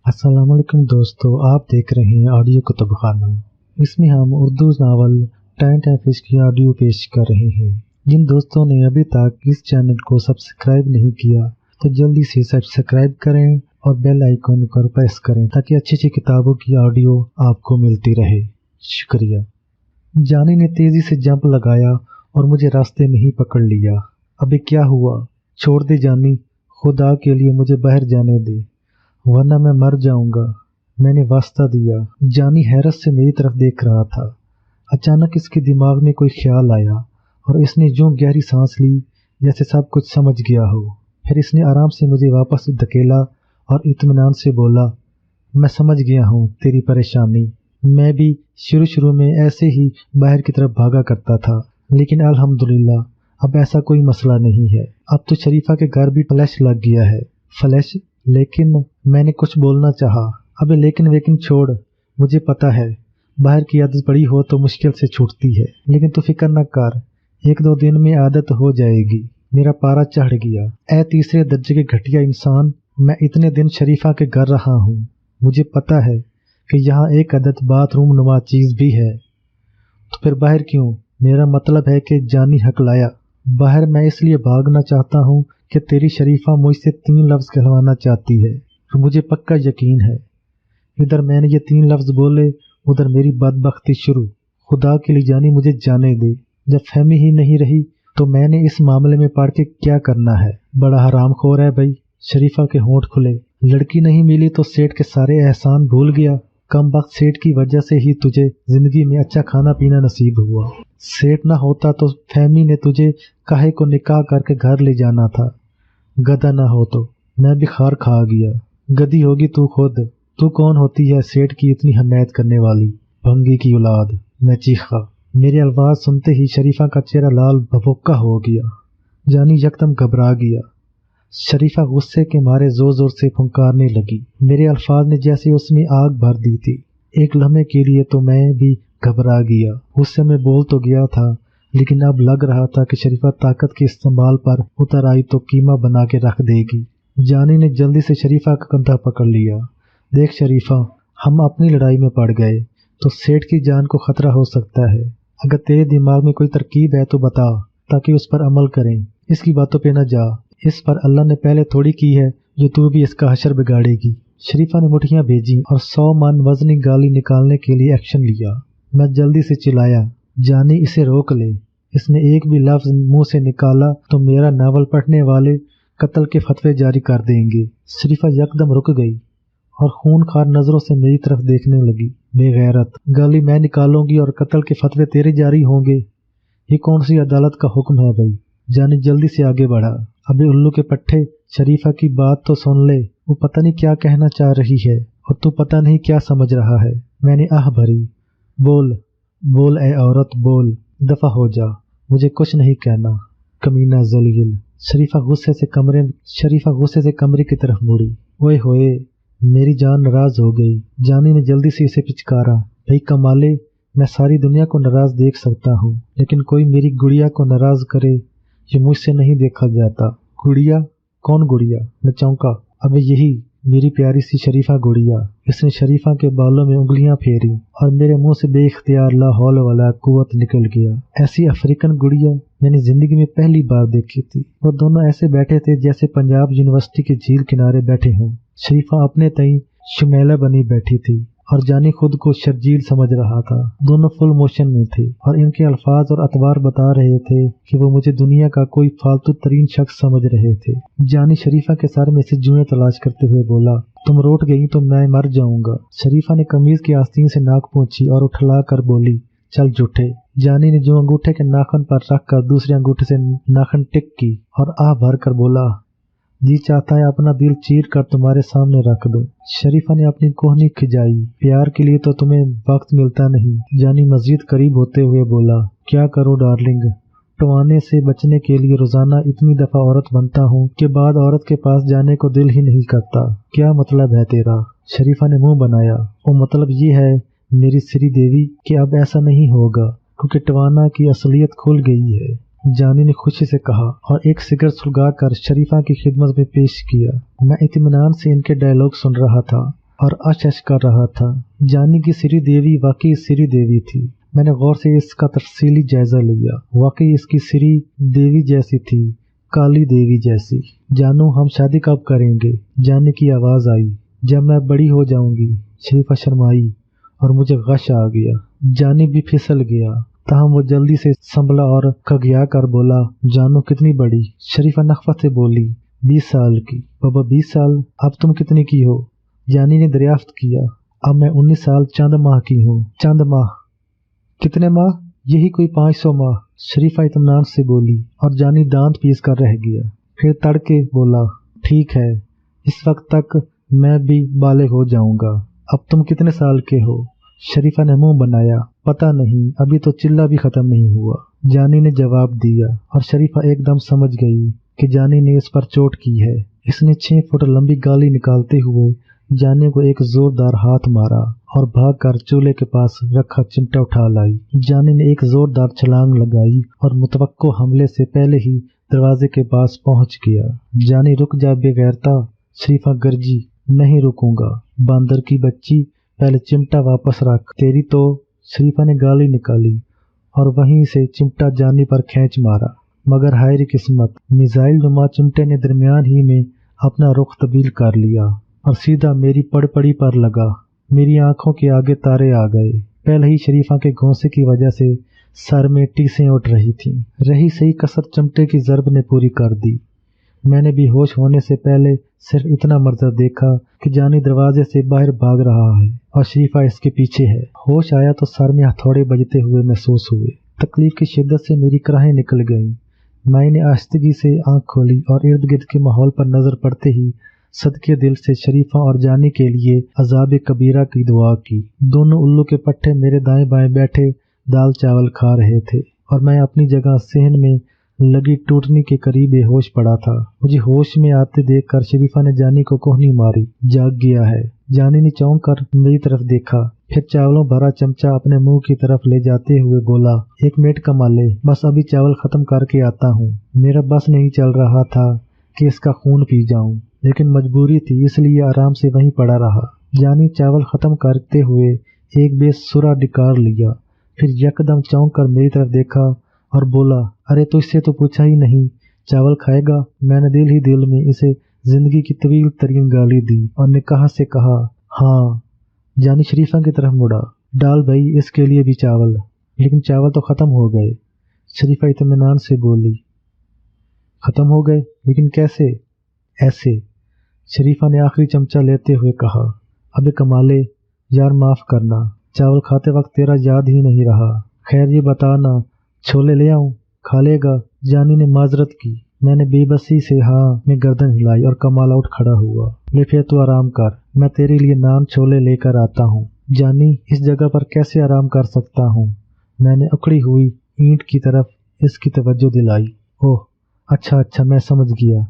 अस्सलाम वालेकुम दोस्तों, आप देख रहे हैं ऑडियो कुतुब खाना। इसमें हम Urdu novel tent and fish की ऑडियो पेश कर रहे हैं। जिन दोस्तों ने अभी तक इस चैनल को सब्सक्राइब नहीं किया तो जल्दी से सब्सक्राइब करें और बेल आइकन पर प्रेस करें ताकि अच्छी अच्छी किताबों की ऑडियो आपको मिलती रहे। शुक्रिया। जानी ने तेजी से जंप लगाया और मुझे रास्ते में ही पकड़ लिया। अबे क्या हुआ? छोड़ दे जानी, खुदा के लिए मुझे बाहर जाने दे वरना मैं मर जाऊंगा। मैंने वास्ता दिया। जानी हैरत से मेरी तरफ देख रहा था। अचानक इसके दिमाग में कोई ख्याल आया और इसने यूं गहरी सांस ली जैसे सब कुछ समझ गया हो। फिर इसने आराम से मुझे वापस धकेला और इत्मीनान से बोला, मैं समझ गया हूँ तेरी परेशानी। मैं भी शुरू में ऐसे ही बाहर की तरफ भागा करता था, लेकिन अल्हम्दुलिल्लाह अब ऐसा कोई मसला नहीं है। अब तो शरीफा के घर भी फ्लैश लग गया है। फ्लैश? लेकिन मैंने कुछ बोलना चाहा। अबे लेकिन छोड़, मुझे पता है बाहर की आदत पड़ी हो तो मुश्किल से छूटती है, लेकिन तू फिक्र न कर, 1-2 दिन में आदत हो जाएगी। मेरा पारा चढ़ गया। ऐ तीसरे दर्जे के घटिया इंसान, मैं इतने दिन शरीफा के घर रहा हूँ। मुझे पता है कि यहाँ एक अदद बाथरूम नुमा चीज भी है, तो फिर बाहर क्यों? मेरा मतलब है कि जानी हक लाया। बाहर मैं इसलिए भागना चाहता हूँ कि तेरी शरीफा मुझसे 3 लफ्ज कहलवाना चाहती है। मुझे पक्का यकीन है इधर मैंने ये 3 लफ्ज बोले, उधर मेरी बदबख्ती शुरू। खुदा के लिए जानी मुझे जाने दे। जब फहमी ही नहीं रही तो मैंने इस मामले में पढ़ के क्या करना है? बड़ा हरामखोर है भाई। शरीफा के होंठ खुले। लड़की नहीं मिली तो सेठ के सारे एहसान भूल गया। कम वक्त सेठ की वजह से ही तुझे जिंदगी में अच्छा खाना पीना नसीब हुआ। सेठ ना होता तो फहमी ने तुझे काहे को निकाह करके घर ले जाना था। गधा ना हो तो मैं भी खार खा गया। गधी होगी तू खुद। तू कौन होती है सेठ की इतनी हमायत करने वाली? भंगी की औलाद। मैं चीखा। मेरे अल्फाज सुनते ही शरीफा का चेहरा लाल भभुक्का हो गया। जानी यकदम घबरा गया। शरीफा गुस्से के मारे जोर जोर से फुंकारने लगी। मेरे अल्फाज ने जैसे उसमें आग भर दी थी। एक लम्हे के लिए तो मैं भी घबरा गया। गुस्से में बोल तो गया था, लेकिन अब लग रहा था कि शरीफा ताकत के इस्तेमाल पर उतर आई तो कीमा बना के रख देगी। जानी ने जल्दी से शरीफा का कंधा पकड़ लिया। देख शरीफा, हम अपनी लड़ाई में पड़ गए तो सेठ की जान को खतरा हो सकता है। अगर तेरे दिमाग में कोई तरकीब है तो बता, ताकि उस पर अमल करें। इसकी बातों पे न जा। इस पर अल्लाह ने पहले थोड़ी की है जो तू भी इसका हशर बिगाड़ेगी। शरीफा ने मुठियां भेजी और 100 मन वजनी गाली निकालने के लिए एक्शन लिया। मैं जल्दी से चिल्लाया, जानी इसे रोक ले। इसने एक भी लफ्ज मुंह से निकाला तो मेरा नावल पढ़ने वाले कत्ल के फतवे जारी कर देंगे। शरीफा यकदम रुक गई और खूनखार नजरों से मेरी तरफ देखने लगी। बेगैरत, गाली मैं निकालूंगी और कत्ल के फतवे तेरे जारी होंगे? ये कौन सी अदालत का हुक्म है भाई? जानी जल्दी से आगे बढ़ा। अबे उल्लू के पट्टे, शरीफा की बात तो सुन ले। वो पता नहीं क्या कहना चाह रही है और तू पता नहीं क्या समझ रहा है। मैंने आह भरी। बोल बोल ए औरत बोल, दफा हो जा, मुझे कुछ नहीं कहना, कमीना जलील। शरीफा गुस्से से कमरे की तरफ मुड़ी। ओए होए, मेरी जान नाराज हो गई। जानी ने जल्दी से इसे पिचकारा। भाई कमाले, मैं सारी दुनिया को नाराज देख सकता हूँ, लेकिन कोई मेरी गुड़िया को नाराज करे ये मुझसे नहीं देखा जाता। गुड़िया? कौन गुड़िया? मैं चौंका। अबे यही मेरी प्यारी सी शरीफा गुड़िया। इसने शरीफा के बालों में उंगलियां फेरी और मेरे मुंह से बेइख्तियार ला हौल वाला कुव्वत निकल गया। ऐसी अफ्रीकन गुड़िया मैंने जिंदगी में पहली बार देखी थी। वो दोनों ऐसे बैठे थे जैसे पंजाब यूनिवर्सिटी के झील किनारे बैठे हों। शरीफा अपने तई शुमेला बनी बैठी थी और जानी खुद को शर्जील समझ रहा था। दोनों फुल मोशन में थे और इनके अल्फाज और अतवार बता रहे थे कि वो मुझे दुनिया का कोई फालतू तरीन शख्स समझ रहे थे। जानी शरीफा के सर में से जुएं तलाश करते हुए बोला, तुम रोट गई तो मैं मर जाऊंगा। शरीफा ने कमीज की आस्तीन से नाक पोंछी और उठला कर बोली, चल झूठे। जानी ने जो अंगूठे के नाखन पर रख कर दूसरे अंगूठे से नाखन टिक की और आह भर कर बोला, जी चाहता है अपना दिल चीर कर तुम्हारे सामने रख दो। शरीफा ने अपनी कोहनी खिंचाई। प्यार के लिए तो तुम्हें वक्त मिलता नहीं। जानी मस्जिद करीब होते हुए बोला, क्या करूं डार्लिंग, टवाने से बचने के लिए रोजाना इतनी दफा औरत बनता हूँ कि बाद औरत के पास जाने को दिल ही नहीं करता। क्या मतलब है तेरा? शरीफा ने मुंह बनाया। वो मतलब ये है मेरी श्री देवी कि अब ऐसा नहीं होगा, क्योंकि टवाना की असलियत खुल गई है। जानी ने खुशी से कहा और एक सिगरेट सुलगा कर शरीफा की खिदमत में पेश किया। मैं इत्मीनान से इनके डायलॉग सुन रहा था और अश कर रहा था। जानी की श्री देवी वाकई श्री देवी थी। मैंने गौर से इसका तफसीली जायजा लिया। वाकई इसकी श्री देवी जैसी थी, काली देवी जैसी। जानू हम शादी कब करेंगे? जानी की आवाज आई। जब मैं बड़ी हो जाऊंगी। शरीफा शर्माई और मुझे गश आ गया। जानी भी फिसल गया। ताहम वो जल्दी से संभला और खगिया कर बोला, जानू कितनी बड़ी? शरीफा नखवत से बोली, 20 साल की। बाबा 20 साल? अब तुम कितनी की हो? जानी ने दरियाफ्त किया। अब मैं 19 साल चंद माह की हूँ। चंद माह? कितने माह? यही कोई 500 माह। शरीफा इत्मीनान से बोली और जानी दांत पीस कर रह गया। फिर तड़के बोला, ठीक है, इस वक्त तक मैं भी बालिग हो जाऊंगा। अब तुम कितने साल के हो? शरीफा ने मुंह बनाया, पता नहीं, अभी तो चिल्ला भी खत्म नहीं हुआ। जानी ने जवाब दिया और शरीफा एकदम समझ गई कि जानी ने इस पर चोट की है। इसने 6 फुट लंबी गाली निकालते हुए जानी को एक जोरदार हाथ मारा और भागकर चूल्हे के पास रखा चिमटा उठा लाई। जानी ने एक जोरदार छलांग लगाई और मुतवक्को हमले से पहले ही दरवाजे के पास पहुंच गया। जानी रुक जा बेगैरता। शरीफा गर्जी, नहीं रुकूंगा। बांदर की बच्ची, पहले चिमटा वापस रख। तेरी तो। शरीफा ने गाली निकाली और वहीं से चिमटा जानी पर खींच मारा। मगर हायरी किस्मत, मिसाइल नुमा चिमटे ने दरमियान ही में अपना रुख तब्दील कर लिया और सीधा मेरी पड़पड़ी पर लगा। मेरी आंखों के आगे तारे आ गए। पहले ही शरीफा के घोंसे की वजह से सर में टीसें उठ रही थीं। रही सही कसर चिमटे की ज़रब ने पूरी कर दी। मैंने भी होश होने से पहले सिर्फ इतना मंजर देखा कि जानी दरवाजे से बाहर भाग रहा है और शरीफा इसके पीछे है। होश आया तो सर में हथौड़े बजते हुए महसूस हुए। तकलीफ की शिद्दत से मेरी कराहें निकल गईं। मैंने आहिस्तगी से आंख खोली और इर्द गिर्द के माहौल पर नजर पड़ते ही सदके दिल से शरीफा और जानी के लिए अजाब कबीरा की दुआ की। दोनों उल्लू के पट्टे मेरे दाएं बाएं बैठे दाल चावल खा रहे थे और मैं अपनी जगह सेहन में लगी टूटने के करीब बेहोश पड़ा था। मुझे होश में आते देखकर शरीफा ने जानी को कोहनी मारी। जाग गया है। जानी ने चौंक कर मेरी तरफ देखा, फिर चावलों भरा चमचा अपने मुंह की तरफ ले जाते हुए बोला, 1 मिनट कमा ले, बस अभी चावल खत्म करके आता हूँ। मेरा बस नहीं चल रहा था कि इसका खून पी जाऊं, लेकिन मजबूरी थी, इसलिए आराम से वहीं पड़ा रहा। जानी चावल खत्म करते हुए एक बेसुरा डिकार लिया, फिर यकदम चौंक कर मेरी तरफ देखा और बोला, अरे तो इससे तो पूछा ही नहीं, चावल खाएगा? मैंने दिल ही दिल में इसे जिंदगी की तवील तरीन गाली दी और निकाह से कहा, हाँ। जानी शरीफा की तरफ मुड़ा, डाल भाई इसके लिए भी चावल। लेकिन चावल तो खत्म हो गए। शरीफा इत्मीनान से बोली, खत्म हो गए? लेकिन कैसे? ऐसे। शरीफा ने आखिरी चमचा लेते हुए कहा, अबे कमाले यार, माफ करना, चावल खाते वक्त तेरा याद ही नहीं रहा। खैर ये बता ना, छोले ले आऊं, खा लेगा? जानी ने माजरत की। मैंने बेबसी से हाँ में गर्दन हिलाई और कमाला उठ खड़ा हुआ। ले फिर तू आराम कर, मैं तेरे लिए नान छोले लेकर आता हूँ। जानी, इस जगह पर कैसे आराम कर सकता हूँ? मैंने उखड़ी हुई ईंट की तरफ इसकी तवज्जो दिलाई। ओह अच्छा, मैं समझ गया।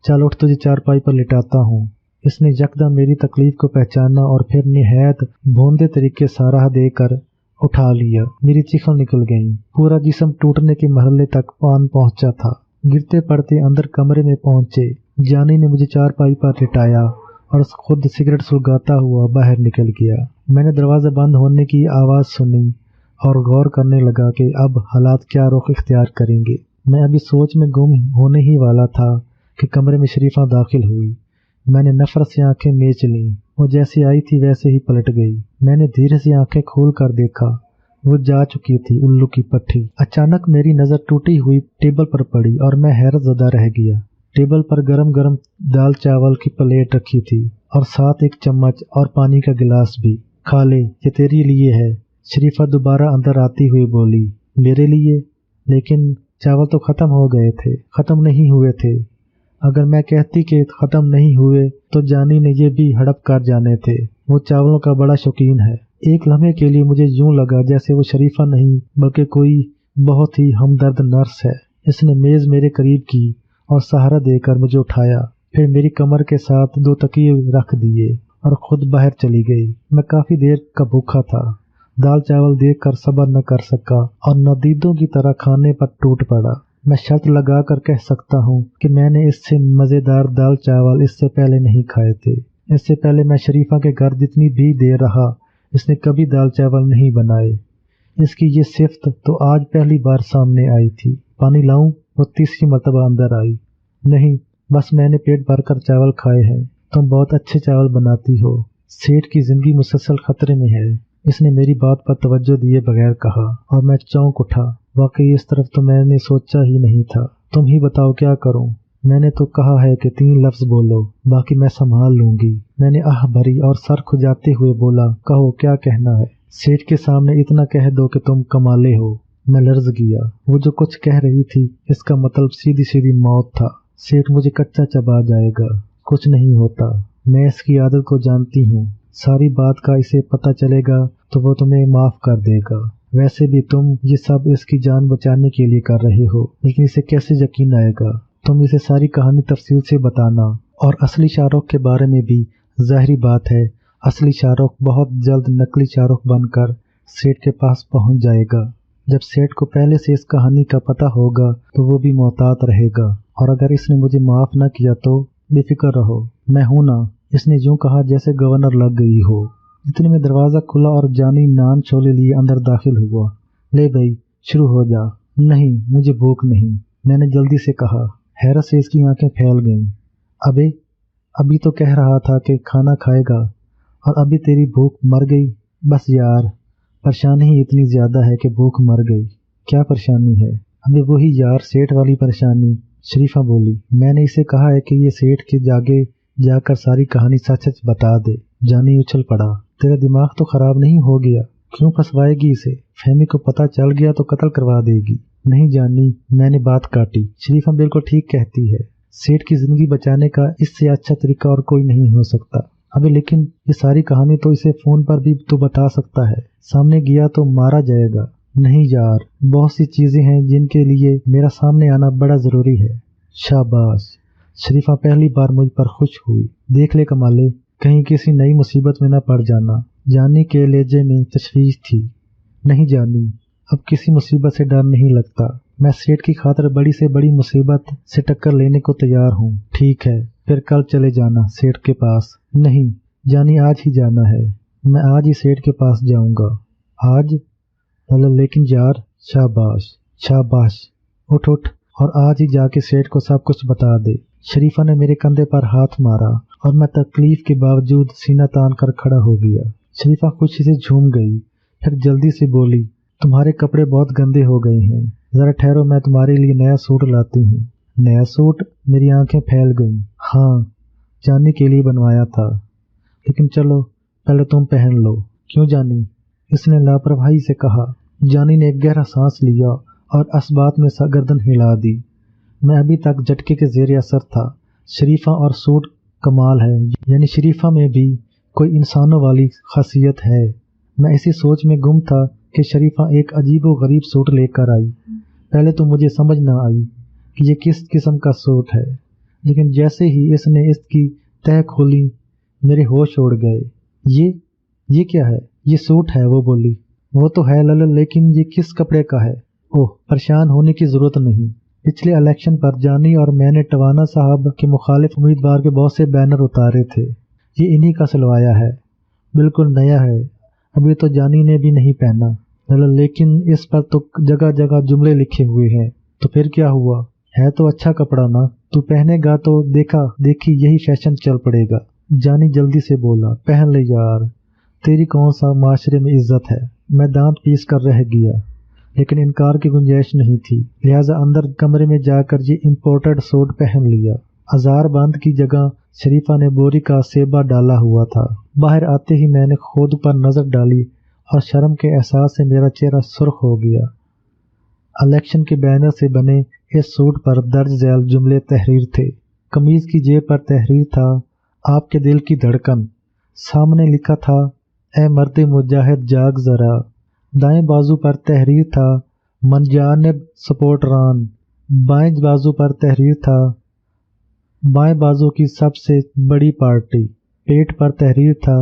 चल उठ, तुझे चारपाई पर लिटाता हूँ। इसने यकदम मेरी तकलीफ को पहचाना और फिर निहायत भोंदे तरीके साराह देकर उठा लिया। मेरी चीखें निकल गईं। पूरा जिस्म टूटने के मरहले तक पान पहुंचा था। गिरते पड़ते अंदर कमरे में पहुंचे। जानी ने मुझे चारपाई पर लिटाया और खुद सिगरेट सुलगाता हुआ बाहर निकल गया। मैंने दरवाजा बंद होने की आवाज़ सुनी और गौर करने लगा कि अब हालात क्या रुख इख्तियार करेंगे। मैं अभी सोच में गुम होने ही वाला था कि कमरे में शरीफा दाखिल हुई। मैंने नफरत से आंखें मीच लीं। वो जैसी आई थी वैसे ही पलट गई। मैंने धीरे से आंखें खोल कर देखा। वो जा चुकी थी उल्लू की पट्टी। अचानक मेरी नज़र टूटी हुई टेबल पर पड़ी और मैं हैरत ज़दा रह गया। टेबल पर गरम गरम दाल चावल की प्लेट रखी थी और साथ एक चम्मच और पानी का गिलास भी। खा ले, ये तेरे लिए है। शरीफा दोबारा अंदर आती हुई बोली, मेरे लिए? लेकिन चावल तो ख़त्म हो गए थे। ख़त्म नहीं हुए थे। अगर मैं कहती कि ख़त्म नहीं हुए तो जानी ने ये भी हड़प कर जाने थे। वो चावलों का बड़ा शौकीन है। एक लम्हे के लिए मुझे यूं लगा जैसे वो शरीफा नहीं बल्कि कोई बहुत ही हमदर्द नर्स है। इसने मेज़ मेरे करीब की और सहारा देकर मुझे उठाया, फिर मेरी कमर के साथ 2 तकिए रख दिए और खुद बाहर चली गई। मैं काफ़ी देर का भूखा था। दाल चावल देखकर सब्र न कर सका और नदीदों की तरह खाने पर टूट पड़ा। मैं शर्त लगा कर कह सकता हूँ कि मैंने इससे मज़ेदार दाल चावल इससे पहले नहीं खाए थे। اس سے پہلے میں شریفہ کے گھر جتنی بھی دیر رہا اس نے کبھی دال چاول نہیں بنائے۔ اس کی یہ صفت تو آج پہلی بار سامنے آئی تھی۔ پانی لاؤں؟ وہ تیسری مرتبہ اندر آئی۔ نہیں، بس میں نے پیٹ بھر کر چاول کھائے ہیں۔ تم بہت اچھے چاول بناتی ہو۔ سیٹھ کی زندگی مسلسل خطرے میں ہے، اس نے میری بات پر توجہ دیے بغیر کہا، اور میں چونک اٹھا۔ واقعی اس طرف تو میں نے سوچا ہی نہیں تھا۔ تم ہی بتاؤ کیا کروں؟ میں نے تو کہا ہے کہ 3 لفظ بولو، باقی میں سنبھال لوں گی۔ میں نے آہ بھری اور سر کھجاتے ہوئے بولا، کہو کیا کہنا ہے؟ سیٹھ کے سامنے اتنا کہہ دو کہ تم کمالے ہو۔ میں لرز گیا۔ وہ جو کچھ کہہ رہی تھی اس کا مطلب سیدھی سیدھی موت تھا۔ سیٹھ مجھے کچا چبا جائے گا۔ کچھ نہیں ہوتا، میں اس کی عادت کو جانتی ہوں۔ ساری بات کا اسے پتہ چلے گا تو وہ تمہیں معاف کر دے گا۔ ویسے بھی تم یہ سب اس کی جان بچانے کے لیے کر رہے ہو، لیکن اسے کیسے یقین آئے گا؟ تم اسے ساری کہانی تفصیل سے بتانا، اور اصلی شاہ رخ کے بارے میں بھی۔ ظاہری بات ہے اصلی شاہ رخ بہت جلد نقلی شاہ رخ بن کر سیٹھ کے پاس پہنچ جائے گا۔ جب سیٹھ کو پہلے سے اس کہانی کا پتہ ہوگا تو وہ بھی محتاط رہے گا، اور اگر اس نے مجھے معاف نہ کیا تو بے فکر رہو، میں ہوں نا۔ اس نے یوں کہا جیسے گورنر لگ گئی ہو۔ اتنے میں دروازہ کھلا اور جانی نان چھولے لیے اندر داخل ہوا۔ لے بھائی شروع ہو جا۔ نہیں، مجھے بھوک نہیں، میں نے جلدی سے کہا۔ حیرت سے اس کی آنکھیں پھیل گئیں۔ ابھی تو کہہ رہا تھا کہ کھانا کھائے گا، اور ابھی تیری بھوک مر گئی؟ بس یار، پریشانی ہی اتنی زیادہ ہے کہ بھوک مر گئی۔ کیا پریشانی ہے؟ ابھی وہی یار سیٹھ والی پریشانی، شریفہ بولی۔ میں نے اسے کہا ہے کہ یہ سیٹھ کے جاگے جا کر ساری کہانی سچ سچ بتا دے۔ جانی اچھل پڑا۔ تیرا دماغ تو خراب نہیں ہو گیا؟ کیوں پھنسوائے گی اسے؟ فہمی کو پتہ چل گیا تو قتل کروا دے گی۔ نہیں جانی، میں نے بات کاٹی، شریفہ بالکل ٹھیک کہتی ہے۔ سیٹھ کی زندگی بچانے کا اس سے اچھا طریقہ اور کوئی نہیں ہو سکتا۔ ابھی لیکن یہ ساری کہانی تو اسے فون پر بھی تو بتا سکتا ہے، سامنے گیا تو مارا جائے گا۔ نہیں یار، بہت سی چیزیں ہیں جن کے لیے میرا سامنے آنا بڑا ضروری ہے۔ شاباش، شریفہ پہلی بار مجھ پر خوش ہوئی۔ دیکھ لے کمالے، کہیں کسی نئی مصیبت میں نہ پڑ جانا۔ جانی کے لہجے میں تشویش تھی۔ نہیں جانی، اب کسی مصیبت سے ڈر نہیں لگتا۔ میں سیٹھ کی خاطر بڑی سے بڑی مصیبت سے ٹکر لینے کو تیار ہوں۔ ٹھیک ہے، پھر کل چلے جانا سیٹھ کے پاس۔ نہیں جانی، آج ہی جانا ہے۔ میں آج ہی سیٹھ کے پاس جاؤں گا۔ آج؟ لیکن یار۔ شاباش شاباش، اٹھ اور آج ہی جا کے سیٹھ کو سب کچھ بتا دے۔ شریفہ نے میرے کندھے پر ہاتھ مارا اور میں تکلیف کے باوجود سینہ تان کر کھڑا ہو گیا۔ شریفہ خوشی سے جھوم گئی، پھر جلدی سے بولی، تمہارے کپڑے بہت گندے ہو گئے ہیں، ذرا ٹھہرو، میں تمہارے لیے نیا سوٹ لاتی ہوں۔ نیا سوٹ؟ میری آنکھیں پھیل گئیں۔ ہاں، جانی کے لیے بنوایا تھا، لیکن چلو پہلے تم پہن لو۔ کیوں جانی؟ اس نے لاپرواہی سے کہا۔ جانی نے ایک گہرا سانس لیا اور اس بات میں گردن ہلا دی۔ میں ابھی تک جھٹکے کے زیر اثر تھا۔ شریفہ اور سوٹ کمال ہے، یعنی شریفہ میں بھی کوئی انسانوں والی خاصیت ہے۔ میں اسی سوچ میں گم تھا کہ شریفہ ایک عجیب و غریب سوٹ لے کر آئی۔ پہلے تو مجھے سمجھ نہ آئی کہ یہ کس قسم کا سوٹ ہے، لیکن جیسے ہی اس نے اس کی تہ کھولی میرے ہوش اڑ گئے۔ یہ کیا ہے؟ یہ سوٹ ہے، وہ بولی۔ وہ تو ہے لیکن یہ کس کپڑے کا ہے؟ اوہ، پریشان ہونے کی ضرورت نہیں۔ پچھلے الیکشن پر جانی اور میں نے ٹوانا صاحب کے مخالف امیدوار کے بہت سے بینر اتارے تھے۔ یہ انہی کا سلوایا ہے، بالکل نیا ہے، ابھی تو جانی نے بھی نہیں پہنا۔ لیکن اس پر تو جگہ جگہ جملے لکھے ہوئے ہیں۔ تو پھر کیا ہوا؟ ہے تو اچھا کپڑا نا، تو پہنے گا تو دیکھا دیکھی یہی فیشن چل پڑے گا۔ جانی جلدی سے بولا، پہن لے یار، تیری کون سا معاشرے میں عزت ہے۔ میں دانت پیس کر رہ گیا، لیکن انکار کی گنجائش نہیں تھی، لہٰذا اندر کمرے میں جا کر یہ امپورٹڈ سوٹ پہن لیا۔ ہزار بند کی جگہ شریفہ نے بوری کا سیبا ڈالا ہوا تھا۔ باہر آتے ہی میں نے خود پر نظر ڈالی اور شرم کے احساس سے میرا چہرہ سرخ ہو گیا۔ الیکشن کے بینر سے بنے اس سوٹ پر درج ذیل جملے تحریر تھے۔ قمیض کی جیب پر تحریر تھا، آپ کے دل کی دھڑکن۔ سامنے لکھا تھا، اے مرد مجاہد جاگ ذرا۔ دائیں بازو پر تحریر تھا، من جانب سپورٹران۔ بائیں بازو پر تحریر تھا، بائیں بازو کی سب سے بڑی پارٹی۔ پیٹ پر تحریر تھا،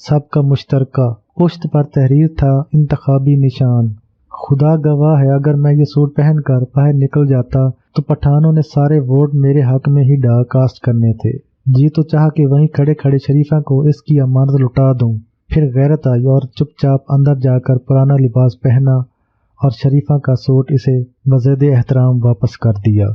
سب کا مشترکہ۔ پشت پر تحریر تھا، انتخابی نشان۔ خدا گواہ ہے، اگر میں یہ سوٹ پہن کر باہر نکل جاتا تو پٹھانوں نے سارے ووٹ میرے حق میں ہی کاسٹ کرنے تھے۔ جی تو چاہا کہ وہیں کھڑے کھڑے شریفہ کو اس کی امانت لٹا دوں۔ پھر غیرت آئی اور چپ چاپ اندر جا کر پرانا لباس پہنا اور شریفہ کا سوٹ اسے بزید احترام واپس کر دیا۔